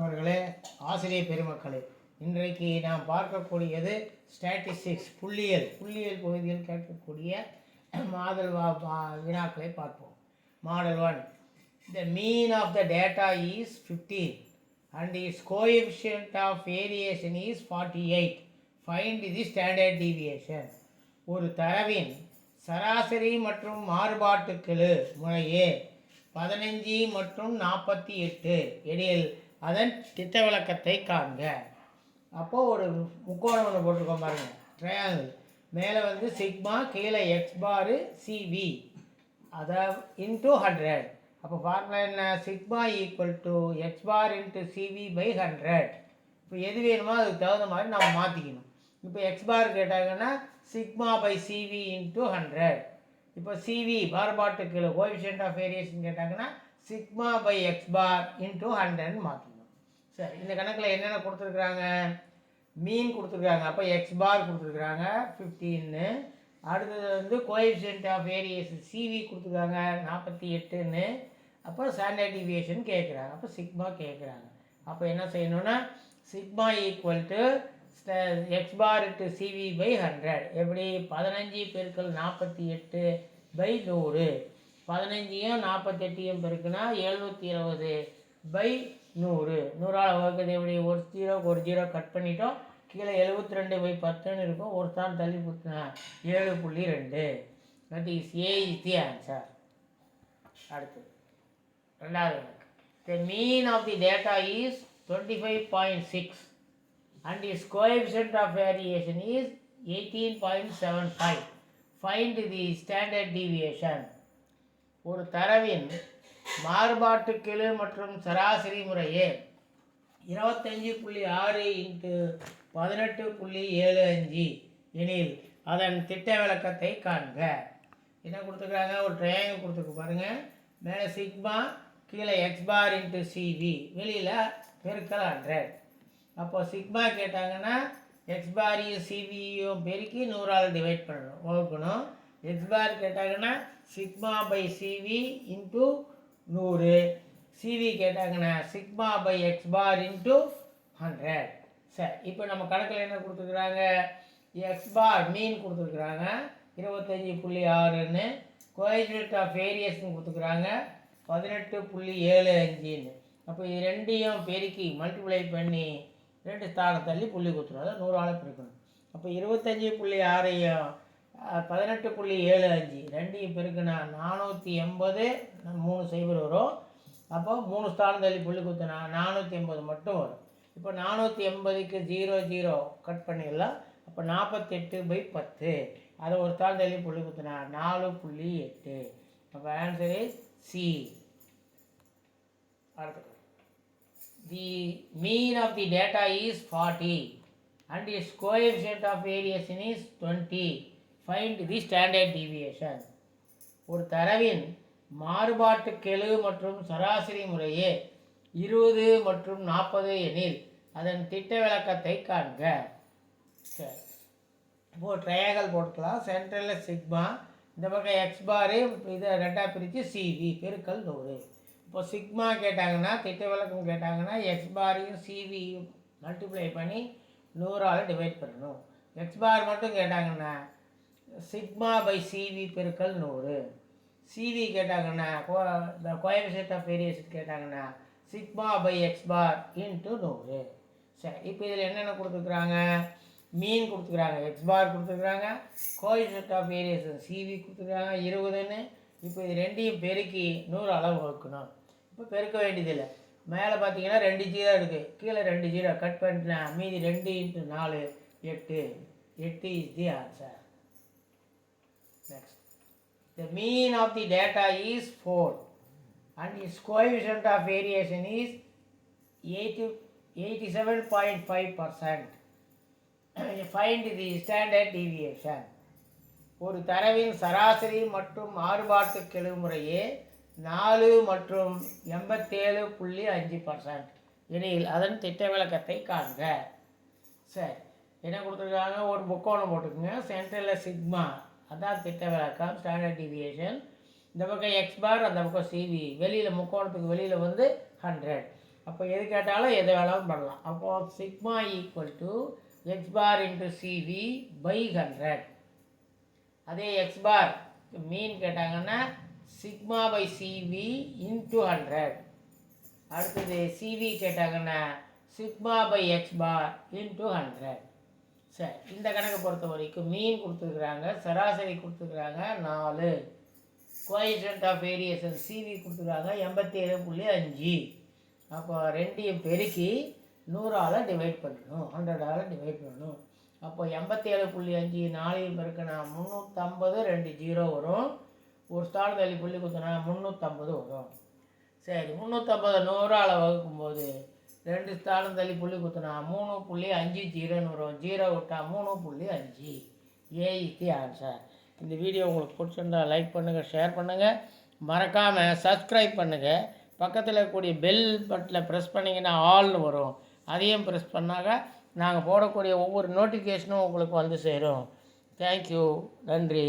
அவர்களே, ஆசிரியர் பெருமக்களே, இன்றைக்கு நாம் பார்க்கக்கூடியது ஸ்டாட்டிஸ்டிக்ஸ், புள்ளியியல் பகுதியில் கேட்கக்கூடிய மாடல் வினாக்களை பார்ப்போம். Model 1, the mean of the data is 15 and its coefficient of variation is 48. Find the standard deviation. ஒரு தரவின் சராசரி மற்றும் மாறுபாட்டுக்கெழு முறையே 15 மற்றும் 48 எனில் அதன் திட்ட விளக்கத்தை காண்க. அப்போது ஒரு முக்கோணம் ஒன்று போட்டிருக்கோம் பாருங்கள், ட்ரையாங்கிள். மேலே வந்து சிக்மா, கீழே எக்ஸ் பாரு சிவி, அதை இன்ட்டு 100. அப்போ ஃபார்முலா என்ன? Sigma equal to X bar into CV by 100. இப்போ எது வேணுமோ அதுக்கு தகுந்த மாதிரி நம்ம மாற்றிக்கணும். இப்போ எக்ஸ் பார் கேட்டாங்கன்னா சிக்மா பை சிவி இன்ட்டு 100. இப்போ சிவி மாறுபாட்டுக்கெழு கோஎஃபிஷியன்ட் ஆஃப் வேரியேஷன் கேட்டாங்கன்னா sigma by X bar into 100ன்னு மாற்றணும். சரி, இந்த கணக்கில் என்னென்ன கொடுத்துருக்குறாங்க? மீன் கொடுத்துருக்காங்க, அப்போ எக்ஸ் பார் கொடுத்துருக்குறாங்க 15. அடுத்தது வந்து கோஎஃபிஷியன்ட் ஆஃப் வேரியேஷன் சிவி கொடுத்துருக்காங்க 48ன்னு. அப்போ ஸ்டாண்டர்ட் டிவியேஷன் கேட்குறாங்க, அப்போ சிக்மா கேட்குறாங்க. அப்போ என்ன செய்யணும்னா sigma equal to X bar into CV by 100. எப்படி? 15 பெருக்கல் 48 பை 100. 15ஐயும் 48ஐயும் பெருக்குனா 720 பை 100. 100ஆல் வகுக்கிறது எப்படி? ஒரு ஜீரோ கட் பண்ணிட்டோம். கீழே 72 பை 10ன்னு இருக்கும். ஒரு தான் தள்ளி கொடுத்தா 7.2. That is a is the answer. அடுத்து ரெண்டாவது கணக்கு. The mean of the data is 25.6 and its coefficient of variation is 18.75. Find the standard deviation. ஒரு தரவின் மாறுபாட்டுக்கெழு மற்றும் சராசரி முறையே 25.6 இன்ட்டு 18.75 எனில் அதன் திட்ட விளக்கத்தை காண்க. என்ன கொடுத்துருக்காங்க? ஒரு ட்ரையாங்கிள் கொடுத்துருக்கு பாருங்கள். மேலே சிக்மா, கீழே எக்ஸ் பார் இன்ட்டு சிவி, வெளியில் பெருக்கல் 100. அப்போ சிக்மா கேட்டாங்கன்னா எக்ஸ் பாரையும் சிவியும் பெருக்கி 100ஆல் டிவைட் பண்ணணும், வகுக்கணும். எக்ஸ் பார் கேட்டாங்கன்னா sigma by CV into 100. CV கேட்டாங்கன்னா sigma by X bar into 100. சரி, இப்போ நம்ம கணக்கில் என்ன கொடுத்துருக்குறாங்க? எக்ஸ் பார் மீன் கொடுத்துருக்குறாங்க 25.6ன்னு. கோஎஃபிஷியன்ட் ஆஃப் வேரியேஷன் கொடுத்துருக்குறாங்க 18.75ன்னு. அப்போ இது ரெண்டையும் பெருக்கி மல்டிப்ளை பண்ணி 2 ஸ்தானம் தள்ளி புள்ளி கொடுத்துரும், அதாவது 100ஆல் பெருக்கணும். அப்போ 25.6ஐயும் 18.75 ரெண்டையும் பெருக்குனா 480, 3 0 வரும். அப்போ 3 ஸ்தானம் தள்ளி புள்ளி கொடுத்தனா 480 மட்டும் வரும். இப்போ 480க்கு 0 கட் பண்ணிடலாம். அப்போ 48/10. அதை ஒரு ஸ்தானம் தள்ளி புள்ளி கொடுத்தனா 4.8. அப்போ ஆன்சர் இஸ் சி. அடுத்து, the mean of the data is 40 and its coefficient of variation is 20. Find the standard deviation. ஒரு தரவின் மாறுபாட்டுக்கெழு மற்றும் சராசரி முறையே 20 மற்றும் 40 எனில் அதன் திட்ட விளக்கத்தை காண்க. சரி, இப்போது ட்ரையாங்கல் போட்டுக்கலாம். சென்ட்ரலில் சிக்மா, இந்த பக்கம் எக்ஸ் பாரு, இதை ரெண்டாக பிரித்து சிவி பெருக்கல் 100. இப்போ சிக்மா கேட்டாங்கன்னா திட்ட விளக்கம் கேட்டாங்கன்னா எக்ஸ் பாரையும் சிவியும் மல்டிப்ளை பண்ணி 100ஆல் டிவைட் பண்ணணும். எக்ஸ் பார் மட்டும் கேட்டாங்கன்னா சிக்மா பை சிவி பெருக்கல் 100. சிவி கேட்டாங்கன்னா கோஎஃபிஷியன்ட் ஆஃப் வேரியேஷன் கேட்டாங்கன்னா sigma by X bar into 100. சரி, இப்போ இதில் என்னென்ன கொடுத்துருக்குறாங்க? மீன் கொடுத்துருக்குறாங்க, எக்ஸ் பார் கொடுத்துருக்குறாங்க, கோஎஃபிஷியன்ட் ஆஃப் வேரியேஷன் சிவி கொடுத்துருக்குறாங்க 20ன்னு. இப்போ இது ரெண்டையும் பெருக்கி 100 அளவு வகுக்கணும். இப்போ பெருக்க வேண்டியதில்லை. மேலே பார்த்தீங்கன்னா 2 0 இருக்குது, கீழே 2 0 கட் பண்ணிட்டா மீதி 2 × 4 8. 8 is the answer. Next, the mean of the data is 4 and its coefficient of variation is 87.5%. Find the standard deviation. ஒரு தரவின் சராசரி மற்றும் மாறுபாட்டுக்கெழு முறையே 4 மற்றும் 87.5% எனில் அதன் திட்ட விளக்கத்தை காண்க. சரி, என்ன கொடுத்துருக்காங்க? ஒரு முக்கோணம் போட்டுக்குங்க. சென்டரில் சிக்மா, அதான் திட்ட விளக்கம், ஸ்டாண்டர்ட் டிவியேஷன். இந்த பக்கம் எக்ஸ் பார், அந்த பக்கம் சிவி. வெளியில் முக்கோணத்துக்கு வெளியில் வந்து 100. அப்போ எது கேட்டாலும் எதை வேணாலும் பண்ணலாம். அப்போது sigma equal to X bar into CV by 100. அதே எக்ஸ் பார் மீன் கேட்டாங்கன்னா சிக்மா பை சிவி இன்ட்டு 100. அடுத்தது சிவி கேட்டாங்கன்னா sigma by X bar into 100. சரி, இந்த கணக்கை பொறுத்த வரைக்கும் மீன் கொடுத்துருக்குறாங்க, சராசரி கொடுத்துருக்குறாங்க 4, கோஎஃபிஷியன்ட் ஆஃப் வேரியேஷன் சிவி கொடுத்துருக்காங்க 87.5. அப்போ ரெண்டையும் பெருக்கி 100ஆல் டிவைட் பண்ணணும், 100ஆல் டிவைட் பண்ணணும். அப்போ 87.5 4 பெருக்கினா 350, 2 0 வரும். ஒரு ஸ்டார் தள்ளி புள்ளி குத்துனா 350 வரும். சரி, 350 100ஆல் வகுக்கும்போது 2 ஸ்டாரும் தள்ளி புள்ளி குத்துனா 3.50 வரும். 0 விட்டால் 3.5. ஏ இஸ் தி ஆன்சர். இந்த வீடியோ உங்களுக்கு பிடிச்சிருந்தால் லைக் பண்ணுங்கள், ஷேர் பண்ணுங்கள், மறக்காமல் சப்ஸ்கிரைப் பண்ணுங்கள். பக்கத்தில் இருக்கக்கூடிய பெல் பட்டனை ப்ரெஸ் பண்ணிங்கன்னா ஆல்னு வரும், அதையும் ப்ரெஸ் பண்ணாக்க நாங்கள் போடக்கூடிய ஒவ்வொரு நோட்டிஃபிகேஷனும் உங்களுக்கு வந்து சேரும். தேங்க்யூ, நன்றி.